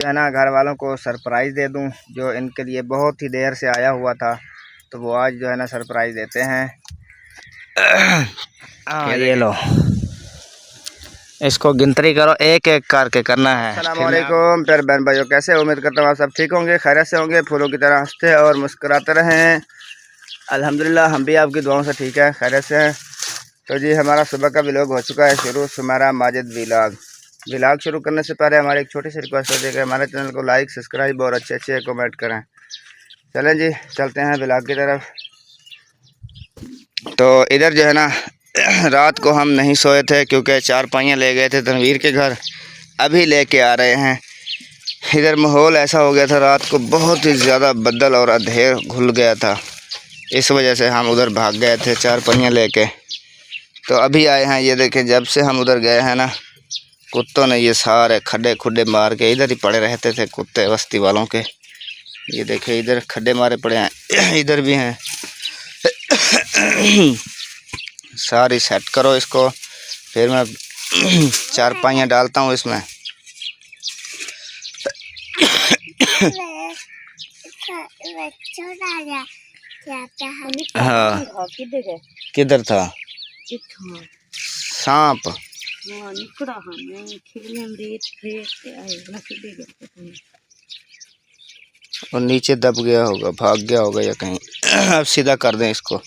है ना घर वालों को सरप्राइज़ दे दूं, जो इनके लिए बहुत ही देर से आया हुआ था, तो वो आज जो है ना सरप्राइज़ देते हैं। ये लो, इसको गिनती करो, एक एक करके करना है। अस्सलाम वालेकुम प्यारे बहन भाइयों, कैसे उम्मीद करता हूँ आप सब ठीक होंगे, खैरियत से होंगे, फूलों की तरह हंसते और मुस्कुराते रहें। अल्हम्दुलिल्लाह हम भी आपकी दुआओं से ठीक है, खैरियत से हैं। तो जी हमारा सुबह का व्लॉग हो चुका है शुरू, सुमेरा माजिद व्लॉग शुरू करने से पहले हमारी एक छोटी सी रिक्वेस्ट होती है कि हमारे चैनल को लाइक, सब्सक्राइब और अच्छे अच्छे कमेंट करें। चलें जी चलते हैं व्लॉग की तरफ। तो इधर जो है ना रात को हम नहीं सोए थे क्योंकि चारपाइयाँ ले गए थे तनवीर के घर, अभी लेके आ रहे हैं। इधर माहौल ऐसा हो गया था, रात को बहुत ही ज़्यादा बदल और अंधेर घुल गया था, इस वजह से हम उधर भाग गए थे चारपाइयाँ लेके। तो अभी आए हैं, ये देखें जब से हम उधर गए हैं ना, कुत्तों ने ये सारे खड्डे खुड्डे मार के, इधर ही पड़े रहते थे कुत्ते बस्ती वालों के। ये देखें इधर खड्डे मारे पड़े हैं, इधर भी हैं। सारी सेट करो इसको, फिर मैं चारपाइयाँ डालता हूँ इसमें। हाँ किधर था सांप? और नीचे दब गया होगा, भाग गया होगा या कहीं। अब सीधा कर दें इसको।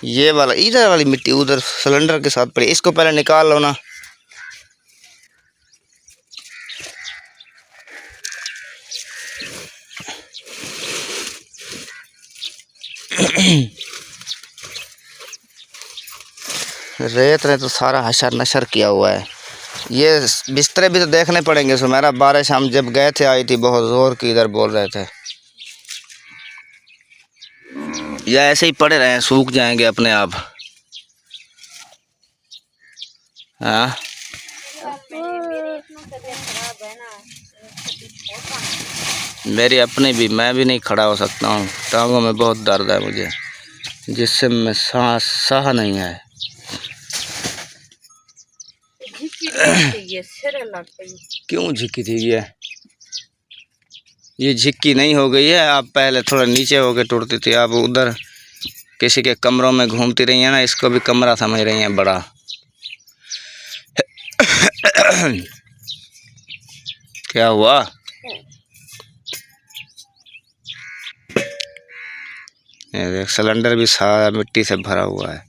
ये वाला इधर वाली मिट्टी उधर सिलेंडर के साथ पड़ी, इसको पहले निकाल लो ना। रेत ने तो सारा हशर नशर किया हुआ है। ये बिस्तरे भी तो देखने पड़ेंगे सुमेरा, बारिश हम जब गए थे आई थी बहुत ज़ोर की, इधर बोल रहे थे। या ऐसे ही पड़े रहे, सूख जाएंगे अपने आप। हाँ मेरी अपनी भी, मैं भी नहीं खड़ा हो सकता हूँ, टांगों में बहुत दर्द है मुझे, जिससे मैं सांस साह नहीं है। क्यों झिक्की थी ये झिक्की नहीं हो गई है। आप पहले थोड़ा नीचे होके टूटती थी, आप उधर किसी के कमरों में घूमती रही है ना, इसको भी कमरा समझ रही हैं बड़ा। क्या हुआ? ये देख सिलेंडर भी सारा मिट्टी से भरा हुआ है।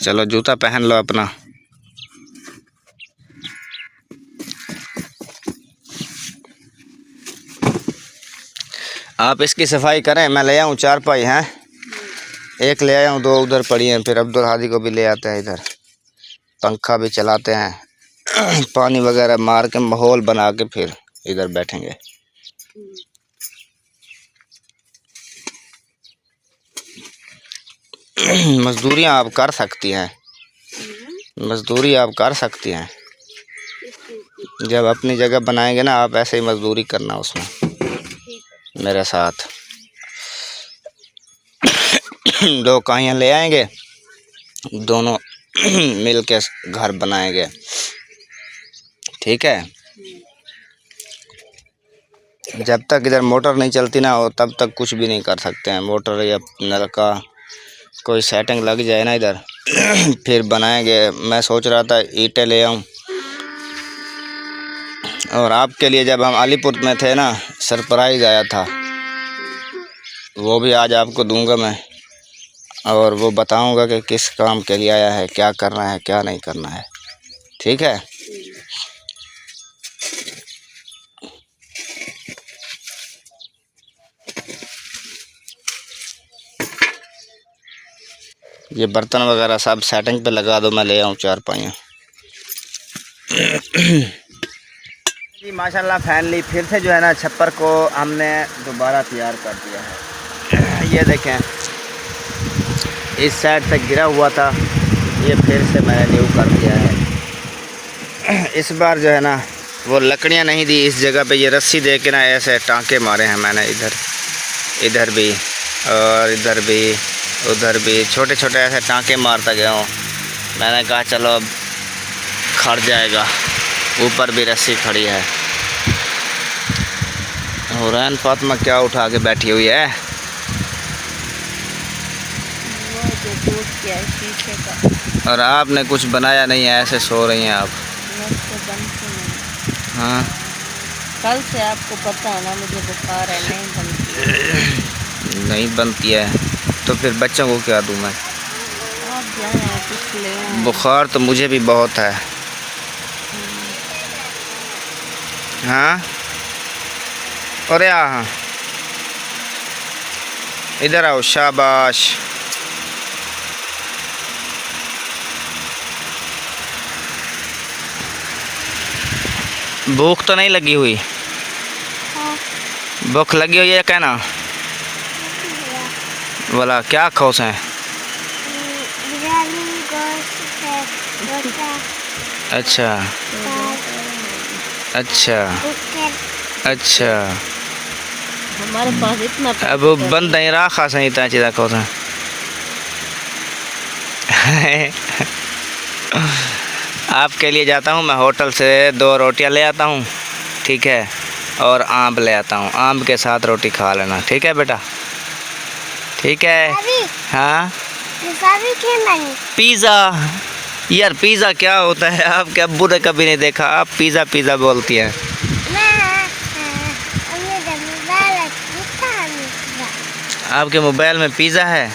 चलो जूता पहन लो अपना। आप इसकी सफाई करें, मैं ले आऊँ चारपाई हैं, एक ले आया हूँ, दो उधर पड़ी हैं, फिर अब्दुल हादी को भी ले आते हैं इधर, पंखा भी चलाते हैं, पानी वगैरह मार के माहौल बना के फिर इधर बैठेंगे। मजदूरियाँ आप कर सकती हैं, मजदूरी आप कर सकती हैं, जब अपनी जगह बनाएंगे ना आप, ऐसे ही मजदूरी करना उसमें मेरे साथ। दो काइयाँ ले आएंगे, दोनों मिल के घर बनाएंगे, ठीक है। जब तक इधर मोटर नहीं चलती ना हो तब तक कुछ भी नहीं कर सकते हैं। मोटर या नल का कोई सेटिंग लग जाए ना इधर, फिर बनाएंगे। मैं सोच रहा था ईंटें ले आऊँ, और आपके लिए जब हम अलीपुर में थे ना सरप्राइज़ आया था, वो भी आज आपको दूंगा मैं, और वो बताऊंगा कि किस काम के लिए आया है, क्या करना है क्या नहीं करना है, ठीक है। ये बर्तन वगैरह सब सेटिंग पे लगा दो, मैं ले आऊँ चारपाइयाँ। जी माशाल्लाह फैनली फिर से जो है ना छप्पर को हमने दोबारा तैयार कर दिया है। ये देखें इस साइड तक गिरा हुआ था, ये फिर से मैंने न्यू कर दिया है। इस बार जो है ना वो लकड़ियाँ नहीं दी इस जगह पे, ये रस्सी दे के ना ऐसे टाँके मारे हैं मैंने, इधर भी और इधर भी, उधर भी, छोटे छोटे ऐसे टाँके मारता गया हूँ। मैंने कहा चलो अब खड़ जाएगा। ऊपर भी रस्सी खड़ी है। हुरैन फातिमा क्या उठा के बैठी हुई है? वो जो दूध किया है शीशे का। और आपने कुछ बनाया नहीं है, ऐसे सो रही हैं आप? मुझसे बनती नहीं। हाँ, कल से आपको पता है ना मुझे बुखार है, नहीं बनती है। नहीं बनती है तो फिर बच्चों को क्या दूँ मैं? आप जाए कुछ ले आए। बुखार तो मुझे भी बहुत है। हाँ, अरे हाँ, इधर आओ, शाबाश। भूख तो नहीं लगी हुई? भूख लगी हुई है कहना बोला। क्या खोस हैं? अच्छा अच्छा अच्छा। हमारे पास इतना अब बंद नहीं रहा खास नहीं इतना चीज़ा खोस हैं। आपके लिए जाता हूँ मैं होटल से 2 रोटियाँ ले आता हूँ, ठीक है, और आम ले आता हूँ। आम के साथ रोटी खा लेना, ठीक है बेटा? ठीक है। हाँ, पिज़्ज़ा। यार पिज़्ज़ा क्या होता है? आपके अब्बू ने कभी नहीं देखा, आप पिज़्ज़ा पिज़्ज़ा बोलती हैं। आपके मोबाइल में पिज़्ज़ा है?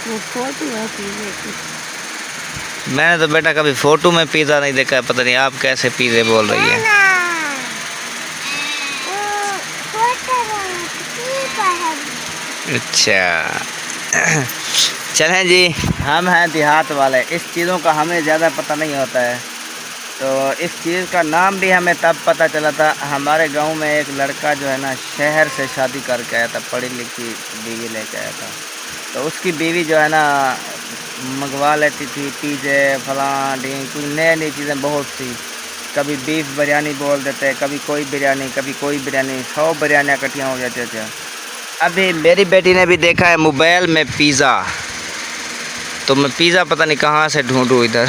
वो फोटो है पिज़्ज़े की। मैंने तो बेटा कभी फ़ोटो में पिज़्ज़ा नहीं देखा है। पता नहीं आप कैसे पिज़्ज़े बोल रही है। अच्छा। चलें जी, हम हैं देहात वाले, इस चीज़ों का हमें ज़्यादा पता नहीं होता है। तो इस चीज़ का नाम भी हमें तब पता चला था, हमारे गांव में एक लड़का जो है ना शहर से शादी करके आया था, पढ़ी लिखी बीवी लेके आया था। तो उसकी बीवी जो है ना मंगवा लेती थी पिज़्ज़े फलां ढींग, कुछ नई नई चीज़ें बहुत सी। कभी बीफ बिरयानी बोल देते, कभी कोई बिरयानी, कभी कोई बिरयानी, 100 बिरयानियाँ इकट्ठियाँ हो जाती थी। अभी मेरी बेटी ने भी देखा है मोबाइल में पिज़्ज़ा, तो मैं पिज़्ज़ा पता नहीं कहाँ से ढूंढूँ इधर।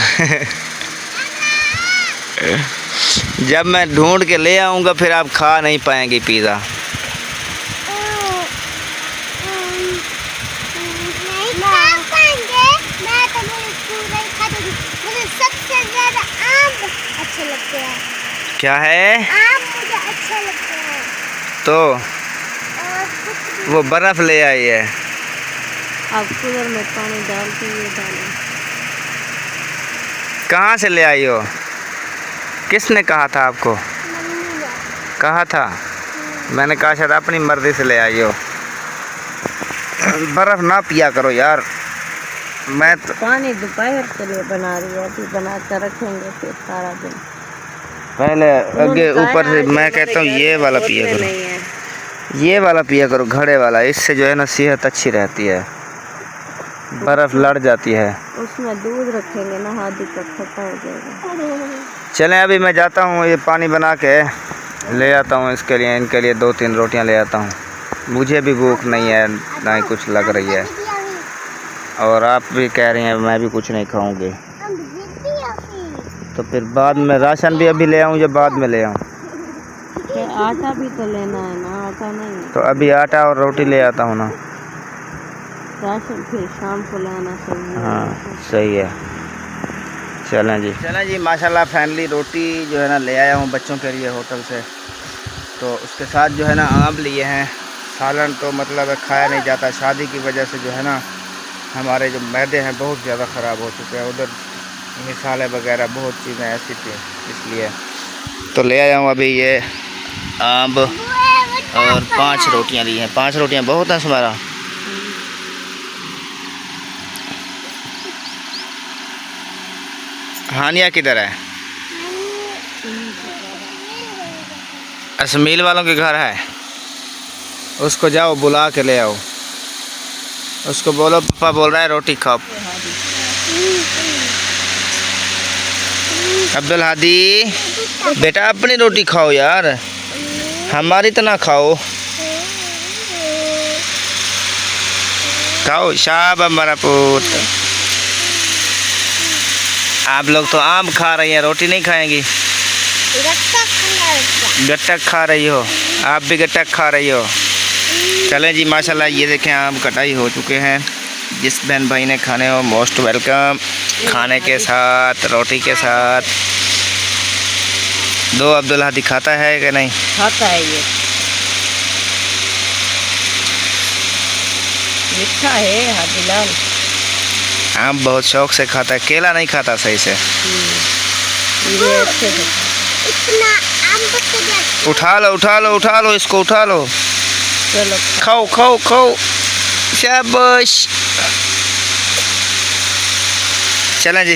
जब मैं ढूंढ के ले आऊँगा फिर आप खा नहीं पाएंगी पिज़्ज़ा। अच्छे लगते हैं। क्या है? आम मुझे अच्छे लगते हैं। तो वो बर्फ़ ले आई है। आप कूलर में पानी डाल के ये डालें। कहाँ से ले आई हो? किसने कहा था आपको? मम्मी ने। कहा था? मैंने कहा शायद अपनी मर्ज़ी से ले आई हो। बर्फ़ ना पिया करो यार। मैं तो पानी दोपहर के लिए बना रही है, अभी बना कर रखेंगे फिर सारा दिन। पहले आगे ऊपर से मैं कहता हूँ ये वाला पिया करो, नहीं है। ये वाला पिया करो, घड़े वाला। इससे जो है ना सेहत अच्छी रहती है, बर्फ़ लड़ जाती है। उसमें दूध रखेंगे ना, हाथ दिक्कत खट्टा हो जाएगा। चलें अभी मैं जाता हूँ, ये पानी बना के ले आता हूँ इसके लिए, इनके लिए 2-3 रोटियाँ ले आता हूँ। मुझे भी भूख नहीं है, ना ही कुछ लग रही है, और आप भी कह रही हैं मैं भी कुछ नहीं खाऊंगी। तो फिर बाद में राशन भी अभी ले आऊँ या बाद में ले आऊँ? आटा भी तो लेना है ना, आटा नहीं। तो अभी आटा और रोटी ले आता हूँ ना। राशन फिर शाम को लाना चाहिए। हाँ सही है। चलें जी माशाल्लाह फैमिली रोटी जो है ना ले आया हूँ बच्चों के लिए होटल से। तो उसके साथ जो है ना आम लिए हैं। सालन तो मतलब खाया नहीं जाता, शादी की वजह से जो है ना हमारे जो मैदे हैं बहुत ज़्यादा ख़राब हो चुके हैं। उधर मिसाले वगैरह बहुत चीज़ें ऐसी थी, इसलिए तो ले आया हूँ अभी ये आम और 5 रोटियाँ ली हैं। 5 रोटियाँ बहुत हैं तुम्हारा। हानिया किधर है? असमील वालों के घर है, उसको जाओ बुला के ले आओ। उसको बोलो पापा बोल रहा है रोटी खाओ। अब्दुल हादी बेटा अपनी रोटी खाओ यार, हमारी तो ना खाओ। खाओ शाबाश हमारा पुत। आप लोग तो आम खा रही हैं, रोटी नहीं खाएंगी। गट्टक खा रही हो, आप भी गट्टक खा रही हो। चलें जी माशाल्लाह, ये देखें आम कटाई हो चुके हैं। जिस बहन भाई ने खाने हो मोस्ट वेलकम। खाने के साथ रोटी के साथ दो। अब्दुल हादी खाता है कि नहीं? खाता है ये, मीठा है हादीलाल। आम बहुत शौक से खाता है, केला नहीं खाता सही से। ये अच्छे से इतना आम बच्चे भी उठा लो उठा लो उठा लो, इसको उठा लो। चलो खाओ खाओ खाओ शाबाश। चलें जी,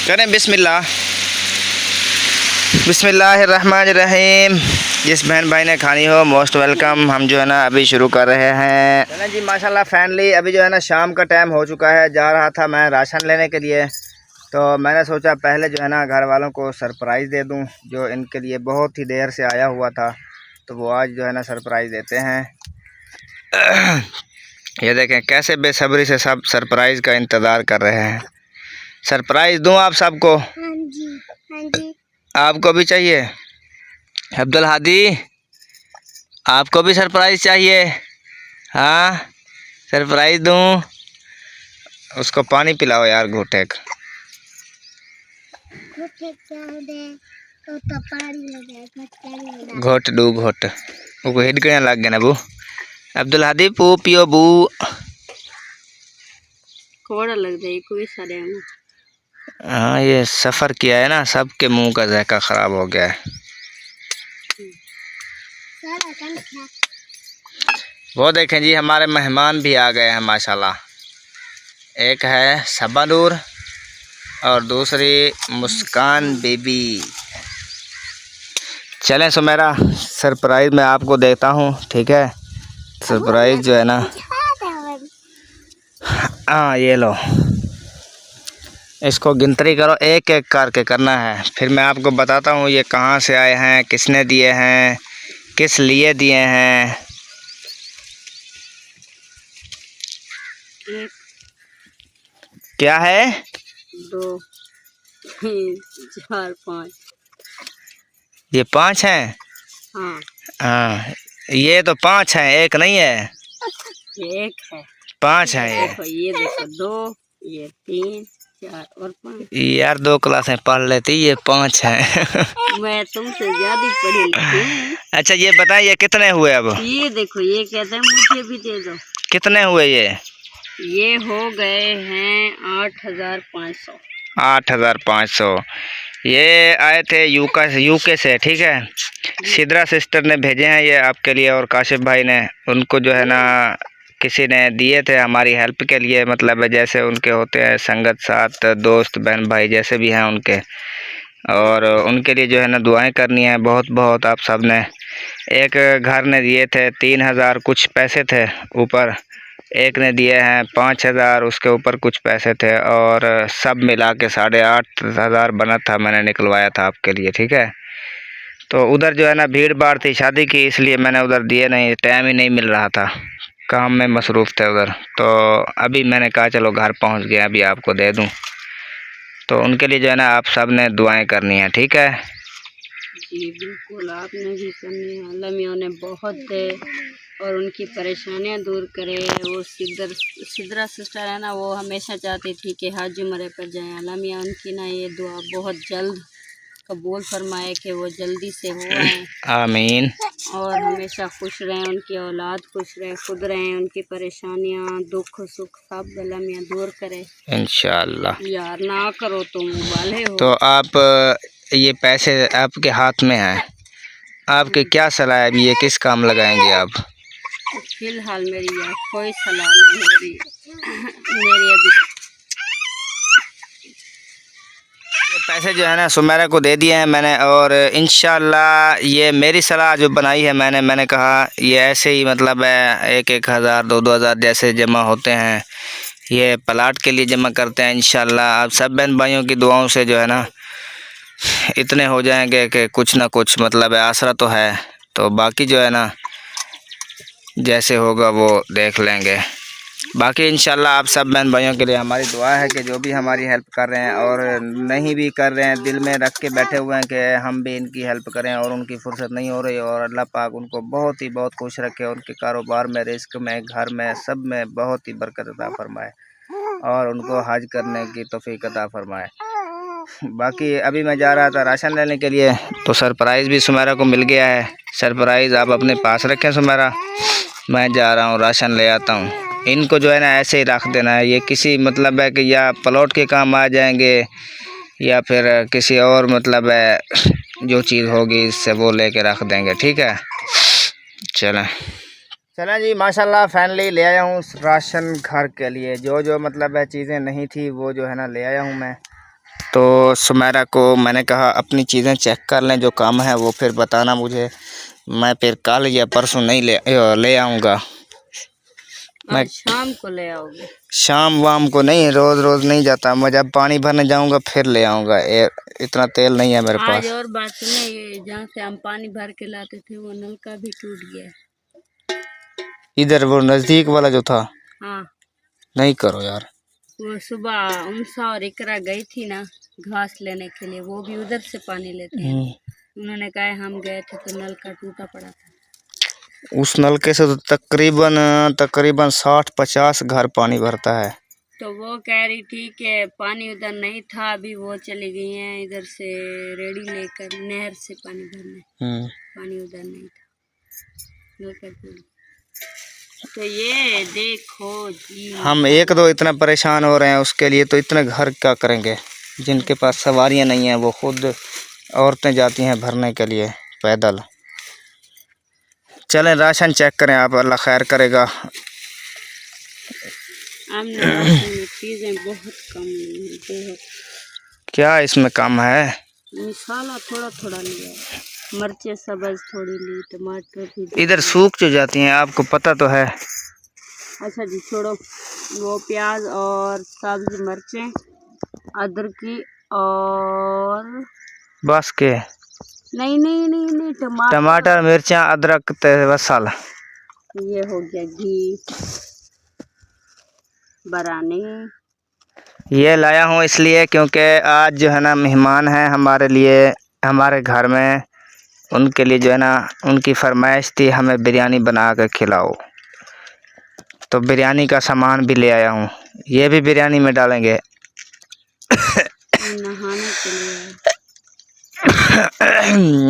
करें बिस्मिल्लाह। बिस्मिल्लाहिर्रहमानिर्रहीम। जिस बहन भाई ने खानी हो मोस्ट वेलकम। हम जो है ना अभी शुरू कर रहे हैं। चलें जी माशाल्लाह फैमिली, अभी जो है ना शाम का टाइम हो चुका है। जा रहा था मैं राशन लेने के लिए, तो मैंने सोचा पहले जो है ना घर वालों को सरप्राइज़ दे दूं, जो इनके लिए बहुत ही देर से आया हुआ था, तो वो आज जो है ना सरप्राइज़ देते हैं। ये देखें कैसे बेसब्री से सब सरप्राइज़ का इंतज़ार कर रहे हैं। सरप्राइज़ दूं आप सबको? हाँ जी, हाँ जी। आपको भी चाहिए? अब्दुल हादी आपको भी सरप्राइज़ चाहिए? हाँ सरप्राइज़ दूं? उसको पानी पिलाओ यार घूटे का। घोट दू घोट वो हिडकने लग गया ना बू। अब्दुल हादी पू पियो बू। कोड़ा लग जाए कोई सारे में। हाँ ये सफ़र किया है ना, सबके मुंह का जायका ख़राब हो गया है। वो देखें जी हमारे मेहमान भी आ गए हैं माशाल्लाह। एक है सबा नूर और दूसरी मुस्कान बेबी। चलें सुमेरा, सरप्राइज़ मैं आपको देता हूँ, ठीक है? सरप्राइज़ जो है ना, हाँ ये लो, इसको गिनती करो, एक एक करके करना है। फिर मैं आपको बताता हूँ ये कहाँ से आए हैं, किसने दिए हैं, किस लिए दिए हैं। एक, क्या है? 2, 3, 4, 5। ये 5 हैं? हाँ हाँ ये तो 5 हैं, एक नहीं है। ये एक है, 5 हैं ये। देखो ये देखो 2, ये 3, 4 और 5। यार 2 क्लासें पढ़ लेती, ये 5 हैं। मैं तुमसे ज्यादा पढ़ी लिखी हूँ। अच्छा ये बताइए कितने हुए अब? ये देखो ये कहते हैं मुझे भी दे दो। कितने हुए ये हो गए हैं 8,500। 8,500। ये आए थे यूके से, ठीक है? सिद्रा सिस्टर ने भेजे हैं ये आपके लिए, और काशिफ भाई ने उनको जो है ना किसी ने दिए थे हमारी हेल्प के लिए। मतलब जैसे उनके होते हैं संगत साथ दोस्त बहन भाई जैसे भी हैं उनके, और उनके लिए जो है ना दुआएं करनी है बहुत बहुत आप सब ने। एक घर ने दिए थे 3,000 कुछ पैसे थे ऊपर, एक ने दिए हैं 5,000 उसके ऊपर कुछ पैसे थे, और सब मिला के 8,500 बना था, मैंने निकलवाया था आपके लिए, ठीक है? तो उधर जो है ना भीड़ भाड़ थी शादी की, इसलिए मैंने उधर दिए नहीं, टाइम ही नहीं मिल रहा था, काम में मसरूफ़ थे उधर। तो अभी मैंने कहा चलो घर पहुंच गया, अभी आपको दे दूं। तो उनके लिए जो है ना आप सब ने दुआएं करनी है, ठीक है? जी बिल्कुल, आपने भी करनी है। अल्लाह मियाँ ने बहुत दे और उनकी परेशानियां दूर करे। वो सिद्रा सिस्टर है ना, वो हमेशा चाहती थी कि हज उम्रे पर जाएं। अल्लाह मियाँ उनकी ना ये दुआ बहुत जल्द कबूल फरमाए कि वो जल्दी से हो आएँ, आमीन। और हमेशा खुश रहें, उनकी औलाद खुश रहे, खुद रहें, उनकी परेशानियां दुख सुख सब अल्लाह मियाँ दूर करे इंशाअल्लाह। यार। ना करो तुम वाले हो। तो आप ये पैसे आपके हाथ में हैं, आपकी क्या सलाह है? अभी ये किस काम लगाएंगे आप? फिलहाल मेरी यार कोई सलाह नहीं हो रही मेरी अभी। ये पैसे जो है ना सुमेरा को दे दिए हैं मैंने, और इंशाल्लाह ये मेरी सलाह जो बनाई है मैंने कहा ये ऐसे ही मतलब है 1,000 2,000 जैसे जमा होते हैं, ये प्लाट के लिए जमा करते हैं। इंशाल्लाह आप सब बहन भाइयों की दुआओं से जो है ना इतने हो जाएंगे कि कुछ ना कुछ मतलब है, आसरा तो है। तो बाकी जो है ना जैसे होगा वो देख लेंगे। बाकी इंशाल्लाह आप सब बहन भाइयों के लिए हमारी दुआ है कि जो भी हमारी हेल्प कर रहे हैं और नहीं भी कर रहे हैं, दिल में रख के बैठे हुए हैं कि हम भी इनकी हेल्प करें और उनकी फुर्सत नहीं हो रही, और अल्लाह पाक उनको बहुत ही बहुत खुश रखे, उनके कारोबार में, रिस्क में, घर में, सब में बहुत ही बरकत अता फरमाए और उनको हज करने की तौफीक अता फरमाए। बाकी अभी मैं जा रहा था राशन लेने के लिए, तो सरप्राइज़ भी सुमेरा को मिल गया है। सरप्राइज़ आप अपने पास रखें सुमेरा, मैं जा रहा हूँ राशन ले आता हूँ। इनको जो है ना ऐसे ही रख देना है, ये किसी मतलब है कि या प्लॉट के काम आ जाएंगे या फिर किसी और मतलब है जो चीज़ होगी इससे वो लेके रख देंगे, ठीक है। चलें जी, माशाल्लाह फाइनली ले आया हूँ राशन घर के लिए। जो जो मतलब है चीज़ें नहीं थी वो जो है ना ले आया हूँ मैं। तो सुमेरा को मैंने कहा अपनी चीज़ें चेक कर लें, जो काम है वो फिर बताना मुझे, मैं फिर कल या परसों नहीं ले आऊँगा। मैं शाम को ले आओगे? शाम वाम को नहीं, रोज़ रोज़ नहीं जाता मैं, जब पानी भरने जाऊँगा फिर ले आऊँगा। इतना तेल नहीं है मेरे पास। आज और बात सुने, ये जहाँ से हम पानी भर के लाते थे वो नलका भी टूट गया। इधर वो नज़दीक वाला जो था? हाँ। नहीं करो यार। वो सुबह उनसा और इकरा गई थी ना घास लेने के लिए, वो भी उधर से पानी लेते हैं। उन्होंने कहा हम गए थे तो नलका टूटा पड़ा था। उस नलके से तो तकरीबन 60-50 घर पानी भरता है। तो वो कह रही थी कि पानी उधर नहीं था, अभी वो चली गई हैं इधर से रेडी लेकर नहर से पानी भरने। पानी उधर नहीं था, नलका टूट। तो ये देखो जी, हम एक दो इतना परेशान हो रहे हैं उसके लिए, तो इतने घर क्या करेंगे? जिनके पास सवारियां नहीं हैं वो खुद औरतें जाती हैं भरने के लिए पैदल। चलें राशन चेक करें आप, अल्लाह खैर करेगा। चीज़ें बहुत कम हैं, बहुत। क्या इसमें कम है? मसाला थोड़ा थोड़ा लिया, मिर्चें सब्ज थोड़ी ली, टमाटर भी। इधर सूख जो जाती हैं, आपको पता तो है। अच्छा जी छोड़ो, वो प्याज और सब्ज मिर्चें, अदरक की और बस के नहीं नहीं नहीं नहीं टमाटर मिर्चा अदरक वसल। ये हो गया घी, बरानी। ये लाया हूँ इसलिए क्योंकि आज जो है ना मेहमान हैं हमारे लिए, हमारे घर में, उनके लिए जो है ना उनकी फरमाइश थी हमें बिरयानी बना कर खिलाओ, तो बिरयानी का सामान भी ले आया हूँ। ये भी बिरयानी में डालेंगे। नहाने के लिए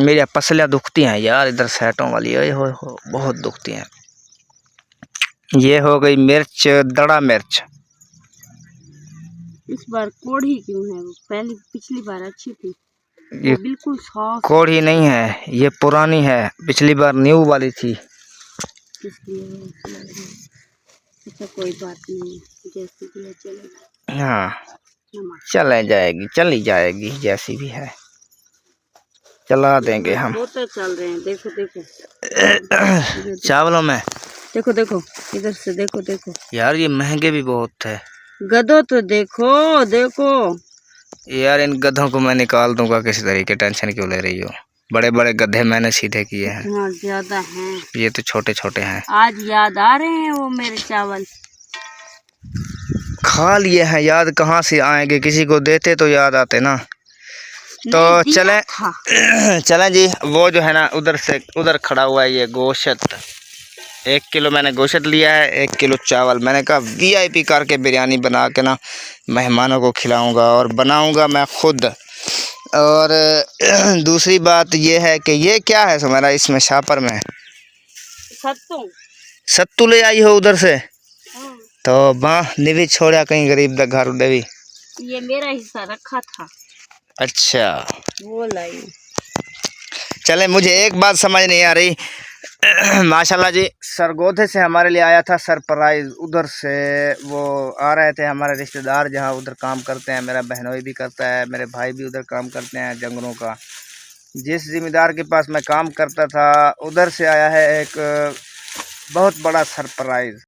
मेरी पसलियाँ दुखती हैं यार, इधर सेटों वाली हो बहुत दुखती हैं। ये हो गई मिर्च, दड़ा मिर्च। इस बार कोढ़ी क्यों है? वो पहली पिछली बार अच्छी थी, ये बिल्कुल सॉफ्ट। कोढ़ी नहीं है, ये पुरानी है, पिछली बार न्यू वाली थी। अच्छा कोई बात नहीं, जैसी भी है चलेगा। हाँ चली जाएगी जैसी भी है, चला देंगे हम। तो चल रहे हैं, देखो देखो चावलों में देखो देखो, इधर से देखो देखो यार, ये महंगे भी बहुत थे। गधो तो देखो देखो यार, इन गधों को मैं निकाल दूंगा किसी तरीके, टेंशन क्यों ले रही हो? बड़े बड़े गधे मैंने सीधे किए हैं। हाँ ज्यादा हैं, ये तो छोटे छोटे हैं। आज याद आ रहे हैं वो मेरे चावल। खा लिए हैं, याद कहाँ से आएंगे? किसी को देते तो याद आते ना। तो चलें जी, वो जो है ना उधर खड़ा हुआ है ये गोश्त, 1 किलो मैंने गोश्त लिया है, 1 किलो चावल। मैंने कहा VIP करके बिरयानी बना के ना मेहमानों को खिलाऊंगा, और बनाऊंगा मैं खुद। और दूसरी बात ये है कि ये क्या है सुमेरा इसमें शापर में? सत्तू ले आई हो उधर से? तो बाह निवी छोड़ा कहीं गरीब दा घर देवी। ये मेरा हिस्सा रखा था। अच्छा वो लाई। चले, मुझे एक बात समझ नहीं आ रही। माशाल्लाह जी, सरगोधे से हमारे लिए आया था सरप्राइज़। उधर से वो आ रहे थे हमारे रिश्तेदार, जहाँ उधर काम करते हैं। मेरा बहनोई भी करता है, मेरे भाई भी उधर काम करते हैं जंगलों का। जिस ज़िम्मेदार के पास मैं काम करता था उधर से आया है एक बहुत बड़ा सरप्राइज़।